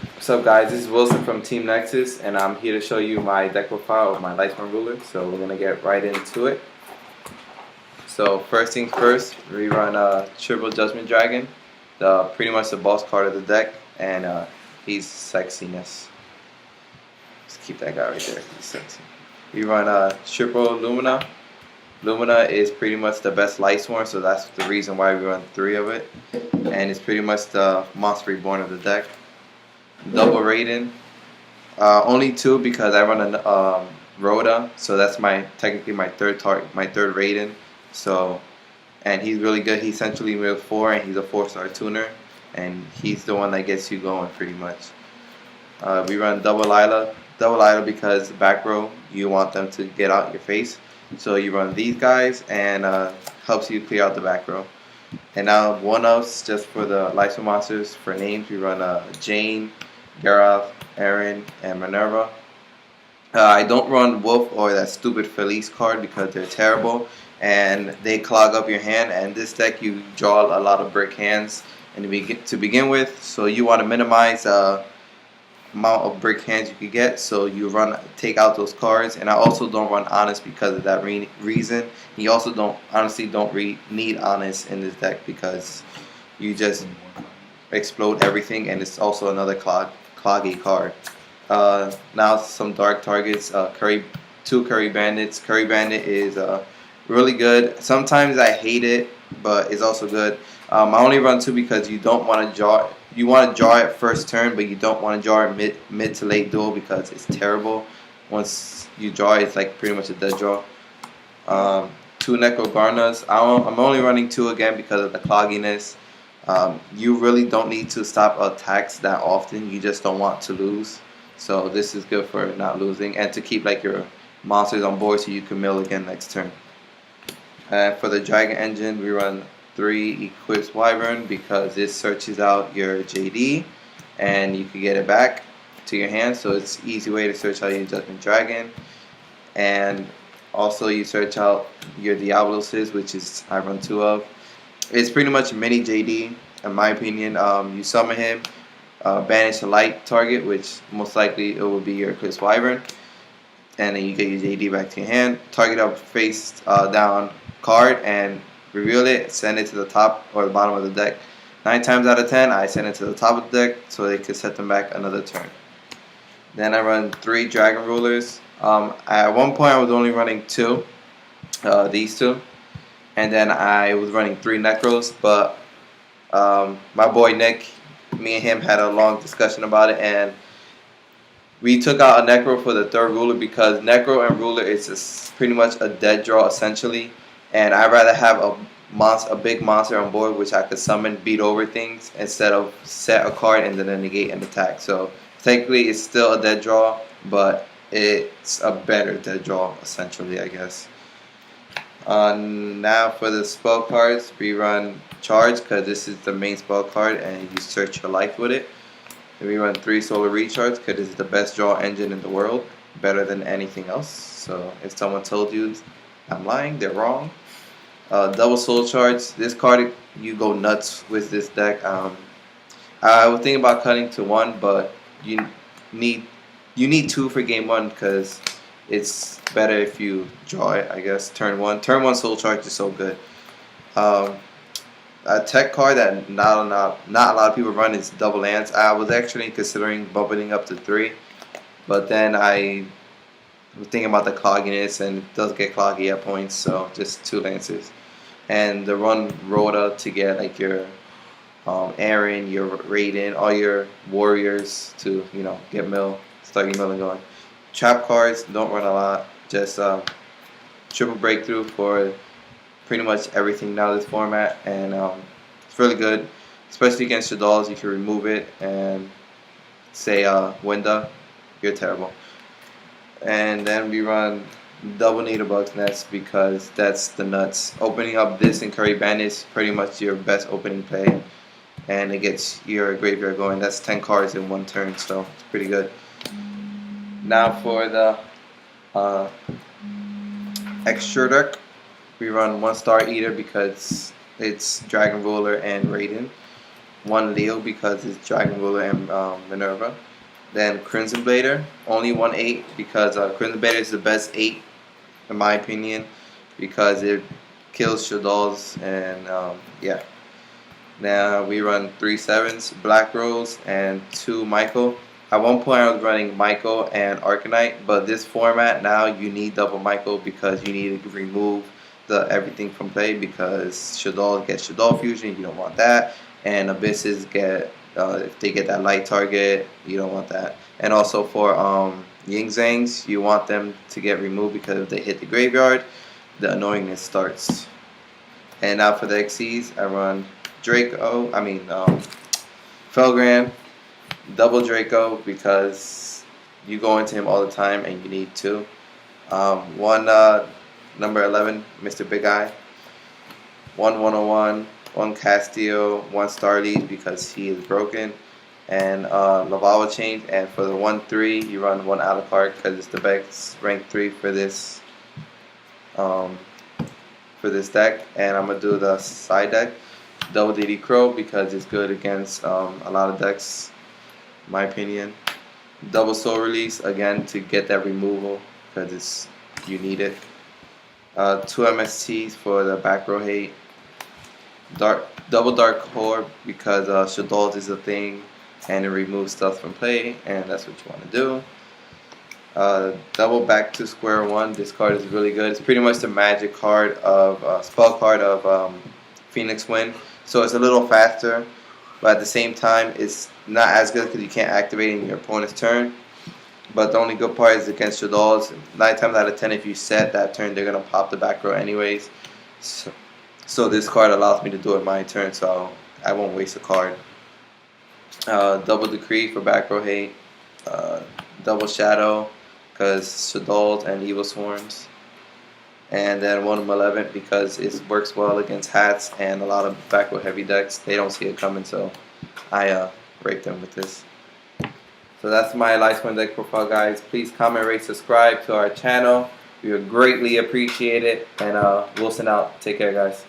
What's up, guys? This is Wilson from Team Nexus, and I'm here to show you my deck profile of my Lightsworn ruler. So we're gonna get right into it. So first things first, we run Triple Judgment Dragon, pretty much the boss card of the deck, and he's sexiness. Let's keep that guy right there. He's sexy. We run Triple Lumina. Lumina is pretty much the best Lightsworn, so that's the reason why we run 3 of it, and it's pretty much the monster reborn of the deck. Double Raiden. Only 2 because I run a Rhoda, so that's technically my third Raiden. So, and he's really good. He's essentially mid 4, and he's a 4-star tuner, and he's the one that gets you going pretty much. We run Double Lila because back row you want them to get out your face, so you run these guys and helps you clear out the back row. And now one else just for the Lightsworn monsters for names. We run Jane, Gareth, Aaron, and Minerva. I don't run Wolf or that stupid Felice card because they're terrible and they clog up your hand. And this deck you draw a lot of brick hands to begin with, so you want to minimize amount of brick hands you could get. So you take out those cards. And I also don't run Honest because of that reason. You also don't need Honest in this deck because you just explode everything, and it's also another cloggy card. Now some dark targets. 2 Curry Bandits. Curry Bandit is really good. Sometimes I hate it, but it's also good. I only run 2 because you don't want to draw. You want to draw it first turn, but you don't want to draw it mid to late duel because it's terrible. Once you draw it, it's like pretty much a dead draw. 2 Necrogarnas. I'm only running 2 again because of the clogginess. You really don't need to stop attacks that often. You just don't want to lose. So this is good for not losing and to keep like your monsters on board so you can mill again next turn. And for the Dragon Engine, we run 3 Equipped Wyvern because this searches out your JD and you can get it back to your hand. So it's an easy way to search out your Judgment Dragon. And also you search out your Diaboloses, which is I run 2 of. It's pretty much mini JD, in my opinion. You summon him, banish a light target, which most likely it will be your Eclipse Wyvern, and then you get your JD back to your hand. Target up face down card and reveal it, send it to the top or the bottom of the deck. 9 times out of 10, I send it to the top of the deck so they could set them back another turn. Then I run 3 Dragon Rulers. At one point, I was only running 2, these 2. And then I was running 3 Necros, but my boy Nick, me and him had a long discussion about it, and we took out a Necro for the 3rd ruler because Necro and ruler is pretty much a dead draw essentially, and I'd rather have a big monster on board which I could summon, beat over things, instead of set a card and then negate an attack. So technically it's still a dead draw, but it's a better dead draw essentially, I guess. Now for the spell cards, we run Charge because this is the main spell card and you search your life with it. And we run 3 Solar Recharge because this is the best draw engine in the world, better than anything else. So if someone told you I'm lying, they're wrong. Double Soul Charge. This card, you go nuts with this deck. I was thinking about cutting to 1, but you need 2 for game 1 because it's better if you draw it, I guess. Turn 1 Soul Charge is so good. A tech card that not a lot of people run is Double Lance. I was actually considering bumping up to 3, but then I was thinking about the clogginess, and it does get cloggy at points, so just 2 Lances. And the run Rhoda to get like your Aaron, your Raiden, all your warriors to get start your milling going. Trap cards don't run a lot, just triple breakthrough for pretty much everything now this format, and it's really good, especially against your dolls. You can remove it and say Winda, you're terrible. And then we run double Needlebugs Nest because that's the nuts. Opening up this and Curry Bandit is pretty much your best opening play, and it gets your graveyard going. That's 10 cards in 1 turn, so it's pretty good. Now for the extra deck, we run 1 Star Eater because it's Dragon Ruler and Raiden. 1 Leo because it's Dragon Ruler and Minerva. Then Crimson Blader, only 1 8 because Crimson Blader is the best 8 in my opinion because it kills Shaddolls and yeah. Now we run 3 7s, Black Rose and 2 Michael. At one point I was running Michael and Arcanite, but this format now you need double Michael because you need to remove the everything from play because Shaddolls get Shaddol fusion, you don't want that, and Abysses get if they get that light target, you don't want that. And also for Ying Zangs, you want them to get removed because if they hit the graveyard, the annoyingness starts. And now for the XCs, I run Draco, Felgran, double Draco because you go into him all the time and you need 2. 1 number 11, Mr. Big Eye, 1 101, 1 Castillo, 1 Starly because he is broken, and Laval change. And for the 1 3, you run 1 Alucard because it's the best rank 3 for this deck. And I'm gonna do the side deck, double DD Crow because it's good against a lot of decks, in my opinion. Double Soul Release again to get that removal because you need it. 2 MSTs for the back row hate. Double Dark Core because Shaddolls is a thing and it removes stuff from play, and that's what you want to do. Double Back to Square One. This card is really good. It's pretty much the magic card of spell card of Phoenix Wind. So it's a little faster, but at the same time it's not as good because you can't activate in your opponent's turn. But the only good part is against Shaddolls. 9 times out of 10, if you set that turn, they're gonna pop the back row anyways. So this card allows me to do it my turn, so I won't waste a card. Double Decree for back row hate. Double Shadow because Shaddolls and Evil Swarms. And then 1 Malevolent because it works well against hats and a lot of back row heavy decks. They don't see it coming, so I rape them with this. So that's my Lightsworn deck profile, guys. Please comment, rate, subscribe to our channel. We would greatly appreciate it. And Wilson out. Take care, guys.